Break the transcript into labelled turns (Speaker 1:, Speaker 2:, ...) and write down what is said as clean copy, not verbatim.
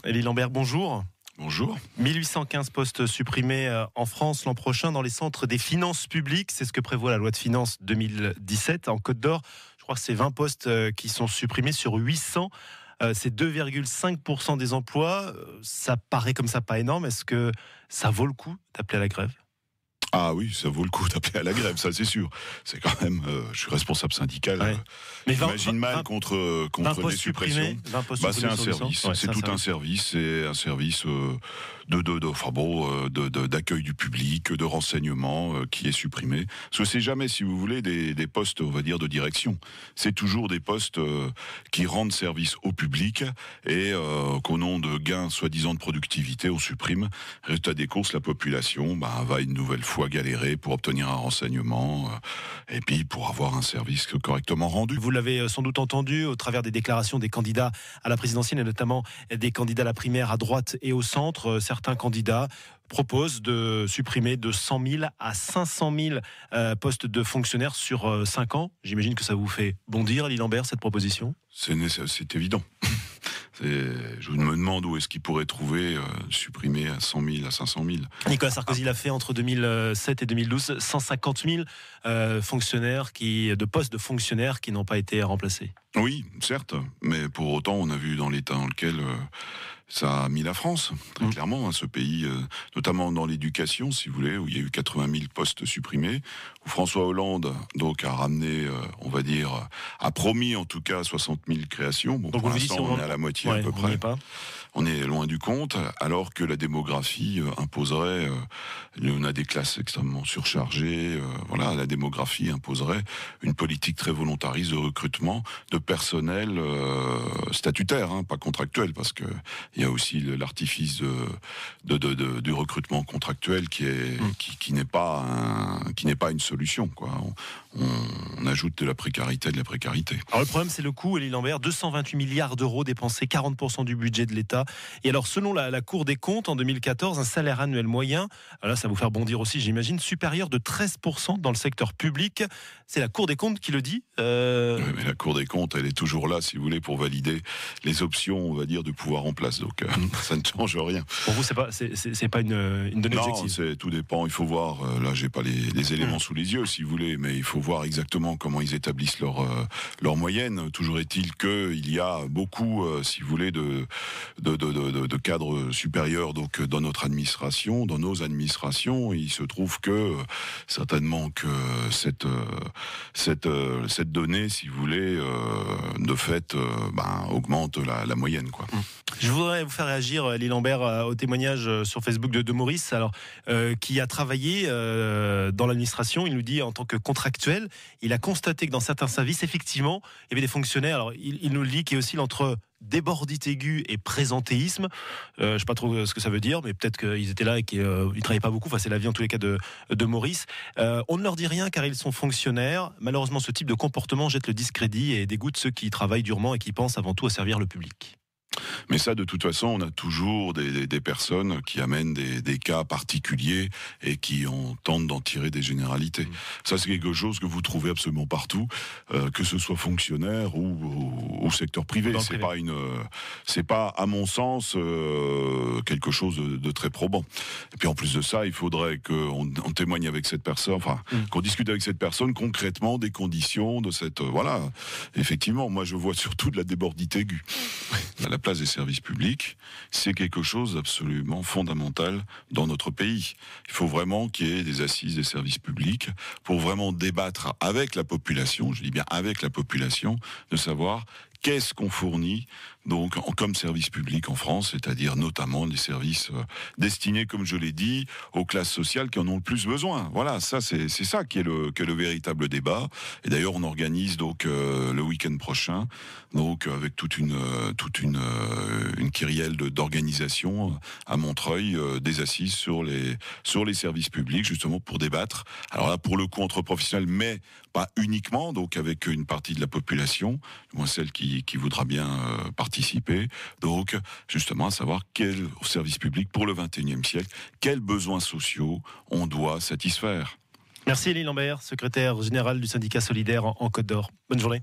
Speaker 1: Élie Lambert, bonjour.
Speaker 2: Bonjour.
Speaker 1: 1815 postes supprimés en France l'an prochain dans les centres des finances publiques. C'est ce que prévoit la loi de finances 2017. En Côte d'Or, je crois que c'est 20 postes qui sont supprimés sur 800. C'est 2,5% des emplois. Ça paraît comme ça pas énorme. Est-ce que ça vaut le coup d'appeler à la grève ?
Speaker 2: Ah oui, ça vaut le coup d'appeler à la grève, ça c'est sûr. C'est quand même, je suis responsable syndical.
Speaker 1: Ouais. Mais
Speaker 2: j'imagine mal contre des suppressions. C'est un service, c'est tout un service, c'est un service d'accueil du public, de renseignement qui est supprimé. Parce que c'est jamais, si vous voulez, des postes, on va dire, de direction. C'est toujours des postes qui rendent service au public et qu'au nom de gains soi-disant de productivité, on supprime. Résultat des courses, la population va une nouvelle fois galérer pour obtenir un renseignement et puis pour avoir un service correctement rendu.
Speaker 1: Vous l'avez sans doute entendu au travers des déclarations des candidats à la présidentielle et notamment des candidats à la primaire à droite et au centre. Certains candidats proposent de supprimer de 100 000 à 500 000 postes de fonctionnaires sur 5 ans. J'imagine que ça vous fait bondir, Élie Lambert, cette proposition ?
Speaker 2: C'est évident. Je me demande où est-ce qu'il pourrait trouver supprimer à 100 000, à 500 000.
Speaker 1: Nicolas Sarkozy l'a fait entre 2007 et 2012, 150 000 de postes de fonctionnaires qui n'ont pas été remplacés.
Speaker 2: Oui, certes, mais pour autant, on a vu dans l'état dans lequel ça a mis la France, très clairement, ce pays, notamment dans l'éducation, si vous voulez, où il y a eu 80 000 postes supprimés, où François Hollande donc a ramené, on va dire, a promis en tout cas 60 000 créations. Bon,
Speaker 1: donc
Speaker 2: pour l'instant, on est à la moitié à peu près. On est loin du compte, alors que la démographie imposerait, on a des classes extrêmement surchargées, la démographie imposerait une politique très volontariste de recrutement de personnel statutaire, pas contractuel, parce que il y a aussi l'artifice du recrutement contractuel qui n'est pas une solution, quoi. On ajoute de la précarité.
Speaker 1: Alors le problème, c'est le coût, Élie Lambert, 228 milliards d'euros dépensés, 40% du budget de l'État. Et alors, selon la Cour des comptes, en 2014, un salaire annuel moyen, là, ça va vous faire bondir aussi, j'imagine, supérieur de 13% dans le secteur public. C'est la Cour des comptes qui le dit.
Speaker 2: Oui, mais la Cour des comptes, elle est toujours là, si vous voulez, pour valider les options, on va dire, du pouvoir en place. Donc, ça ne change rien.
Speaker 1: Pour vous, c'est pas une donnée objective.
Speaker 2: Non, tout dépend. Il faut voir. Là, j'ai pas les éléments sous les yeux, si vous voulez, mais il faut voir exactement comment ils établissent leur moyenne. Toujours est-il qu'il y a beaucoup, si vous voulez, de cadres supérieurs donc dans notre administration, dans nos administrations. Et il se trouve que certainement que cette donnée, si vous voulez, de fait, augmente la moyenne, quoi.
Speaker 1: Je voudrais vous faire réagir, Élie Lambert, au témoignage sur Facebook de Maurice, qui a travaillé dans l'administration. Il nous dit, en tant que contractuel, il a constaté que dans certains services, effectivement, il y avait des fonctionnaires. Alors, il nous le dit, qui oscille entre débordite aiguë et présentéisme. Je ne sais pas trop ce que ça veut dire, mais peut-être qu'ils étaient là et qu'ils ne travaillaient pas beaucoup. Enfin, c'est l'avis en tous les cas de Maurice. On ne leur dit rien car ils sont fonctionnaires. Malheureusement, ce type de comportement jette le discrédit et dégoûte ceux qui travaillent durement et qui pensent avant tout à servir le public.
Speaker 2: Mais ça, de toute façon, on a toujours des personnes qui amènent des cas particuliers et qui tentent d'en tirer des généralités. Ça, c'est quelque chose que vous trouvez absolument partout, que ce soit fonctionnaire ou secteur privé. C'est pas, à mon sens, quelque chose de très probant. Et puis en plus de ça, il faudrait qu'on témoigne avec cette personne, qu'on discute avec cette personne concrètement des conditions de cette. Effectivement, moi, je vois surtout de la débordite aiguë. À la place des services publics, c'est quelque chose d'absolument fondamental dans notre pays. Il faut vraiment qu'il y ait des assises des services publics pour vraiment débattre avec la population, je dis bien avec la population, de savoir qu'est-ce qu'on fournit donc comme service public en France, c'est-à-dire notamment les services destinés, comme je l'ai dit, aux classes sociales qui en ont le plus besoin. Voilà, ça c'est ça qui est le véritable débat. Et d'ailleurs, on organise donc le week-end prochain, donc avec toute une kyrielle d'organisation à Montreuil, des assises sur les services publics, justement pour débattre. Alors là, pour le coup, entre professionnels, mais pas uniquement, donc avec une partie de la population, du moins celle qui voudra bien participer. Donc, justement, à savoir quel service public pour le 21e siècle, quels besoins sociaux on doit satisfaire.
Speaker 1: Merci Élie Lambert, secrétaire général du syndicat solidaire en Côte d'Or. Bonne journée.